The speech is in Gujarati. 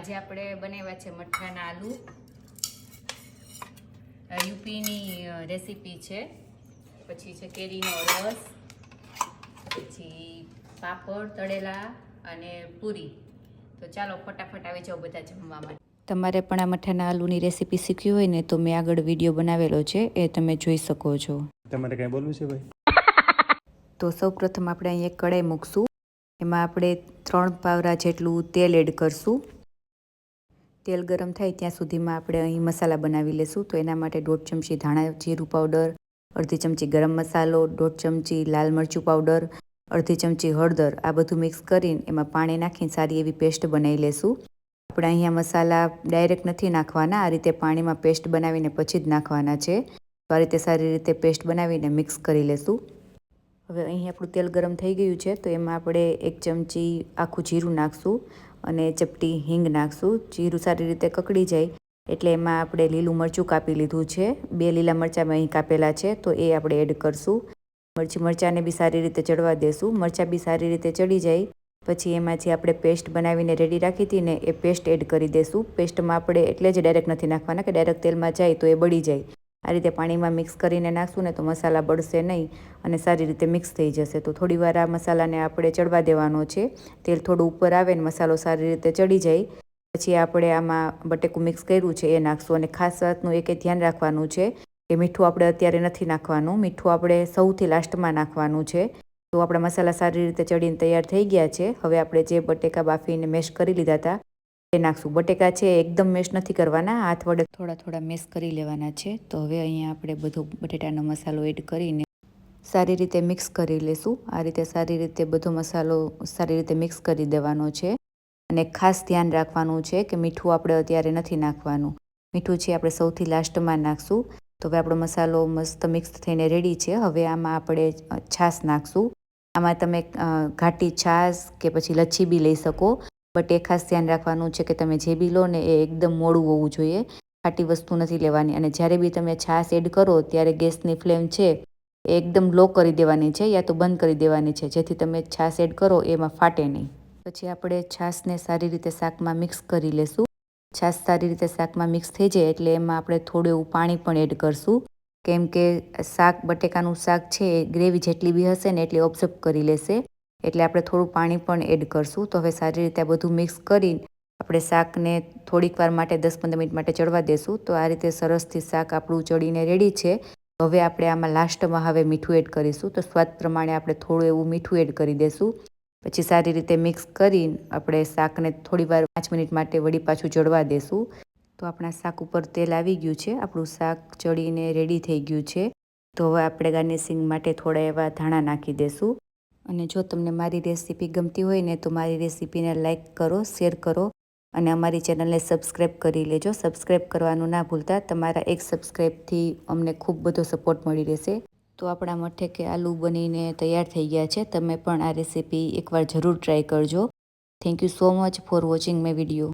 આજે આપણે બનાવ્યા છે મઠાના આલુ. યુપીની રેસીપી છે. પછી છે કેરીનો રસ, પછી પાપડ તળેલા અને પૂરી. તો ચાલો ફટાફટ આવી જાઓ બધા જમવા માટે. તમારે પણ આ મઠાના આલુની રેસીપી શીખવી હોય ને તો મેં આગળ વિડીયો બનાવેલો છે, એ તમે જોઈ શકો છો. તમારે કંઈ બોલવું છે ભાઈ? તો સૌપ્રથમ આપણે અહીં એક કઢાઈ મૂકશું. એમાં આપણે 3 પાવરા જેટલું તેલ એડ કરશું. તેલ ગરમ થાય ત્યાં સુધીમાં આપણે અહીં મસાલા બનાવી લેશું. તો એના માટે 1.5 ચમચી ધાણા જીરું પાવડર, અડધી ચમચી ગરમ મસાલો, 1.5 ચમચી લાલ મરચું પાવડર, અડધી ચમચી હળદર, આ બધું મિક્સ કરીને એમાં પાણી નાખીને સારી એવી પેસ્ટ બનાવી લેશું. આપણે અહીંયા મસાલા ડાયરેક્ટ નથી નાખવાના, આ રીતે પાણીમાં પેસ્ટ બનાવીને પછી જ નાખવાના છે. તો આ રીતે સારી રીતે પેસ્ટ બનાવીને મિક્સ કરી લેશું. હવે અહીં આપણું તેલ ગરમ થઈ ગયું છે, તો એમાં આપણે 1 ચમચી આખું જીરું નાખશું અને ચપટી હિંગ નાખશું. જીરું સારી રીતે કકડી જાય એટલે એમાં આપણે લીલું મરચું કાપી લીધું છે. 2 લીલા મરચાં મેં અહીં કાપેલા છે, તો એ આપણે એડ કરશું. મરચાંને બી સારી રીતે ચડવા દેશું. મરચાં બી સારી રીતે ચડી જાય પછી એમાં જે આપણે પેસ્ટ બનાવીને રેડી રાખી હતી ને એ પેસ્ટ એડ કરી દઈશું. પેસ્ટમાં આપણે એટલે જ ડાયરેક્ટ નથી નાખવાના કે ડાયરેક્ટ તેલમાં જાય તો એ બળી જાય. આ રીતે પાણીમાં મિક્સ કરીને નાખશું ને તો મસાલા બળશે નહીં અને સારી રીતે મિક્સ થઈ જશે. તો થોડીવાર આ મસાલાને આપણે ચડવા દેવાનો છે. તેલ થોડું ઉપર આવે ને મસાલો સારી રીતે ચડી જાય પછી આપણે આમાં બટેકું મિક્સ કર્યું છે એ નાખશું. અને ખાસ વાતનું એક ધ્યાન રાખવાનું છે કે મીઠું આપણે અત્યારે નથી નાખવાનું, મીઠું આપણે સૌથી લાસ્ટમાં નાખવાનું છે. તો આપણા મસાલા સારી રીતે ચડીને તૈયાર થઈ ગયા છે. હવે આપણે જે બટેકા બાફીને મેશ કરી લીધા હતા એ નાખશું. બટેકા છે એકદમ મેશ નથી કરવાના, હાથ વડે થોડા થોડા મેશ કરી લેવાના છે. તો હવે અહીંયા આપણે બધો બટેટાનો મસાલો એડ કરીને સારી રીતે મિક્સ કરી લેશું. આ રીતે સારી રીતે બધો મસાલો સારી રીતે મિક્સ કરી દેવાનો છે. અને ખાસ ધ્યાન રાખવાનું છે કે મીઠું આપણે અત્યારે નથી નાખવાનું, મીઠું છે આપણે સૌથી લાસ્ટમાં નાખશું. તો હવે આપણો મસાલો મસ્ત મિક્સ થઈને રેડી છે. હવે આમાં આપણે છાશ નાખશું. આમાં તમે ઘાટી છાશ કે પછી લચ્છી બી લઈ શકો, બટ એ ખાસ ધ્યાન રાખવાનું છે કે તમે જે બી લો ને એ એકદમ મોડું હોવું જોઈએ, ખાટી વસ્તુ નથી લેવાની. અને જ્યારે બી તમે છાશ એડ કરો ત્યારે ગેસની ફ્લેમ છે એ એકદમ લો કરી દેવાની છે યા તો બંધ કરી દેવાની છે, જેથી તમે છાશ એડ કરો એમાં ફાટે નહીં. પછી આપણે છાશને સારી રીતે શાકમાં મિક્સ કરી લેશું. છાશ સારી રીતે શાકમાં મિક્સ થઈ જાય એટલે એમાં આપણે થોડું એવું પાણી પણ એડ કરશું, કેમ કે શાક બટેકાનું શાક છે એ ગ્રેવી જેટલી બી હશે ને એટલી ઓબ્ઝર્વ કરી લેશે, એટલે આપણે થોડું પાણી પણ એડ કરશું. તો હવે સારી રીતે આ બધું મિક્સ કરીને આપણે શાકને થોડીક વાર માટે 10-15 મિનિટ માટે ચડવા દેશું. તો આ રીતે સરસથી શાક આપણું ચડીને રેડી છે. હવે આપણે આમાં લાસ્ટમાં હવે મીઠું એડ કરીશું. તો સ્વાદ પ્રમાણે આપણે થોડું એવું મીઠું એડ કરી દઈશું. પછી સારી રીતે મિક્સ કરીને આપણે શાકને થોડીવાર 5 મિનિટ માટે વળી પાછું ચડવા દેશું. તો આપણા શાક ઉપર તેલ આવી ગયું છે, આપણું શાક ચડીને રેડી થઈ ગયું છે. તો હવે આપણે ગાર્નિશિંગ માટે થોડા એવા ધાણા નાખી દઈશું. અને જો તમને મારી રેસીપી ગમતી હોય ને તો મારી રેસીપીને લાઇક કરો, શેર કરો અને અમારી ચેનલને સબસ્ક્રાઈબ કરી લેજો. સબસ્ક્રાઈબ કરવાનું ના ભૂલતા, તમારા એક સબસ્ક્રાઈબથી અમને ખૂબ બધો સપોર્ટ મળી રહેશે. તો આપણા મઠે કે આલુ બનીને તૈયાર થઈ ગયા છે. તમે પણ આ રેસીપી એકવાર જરૂર ટ્રાય કરજો. Thank you so much for watching my video.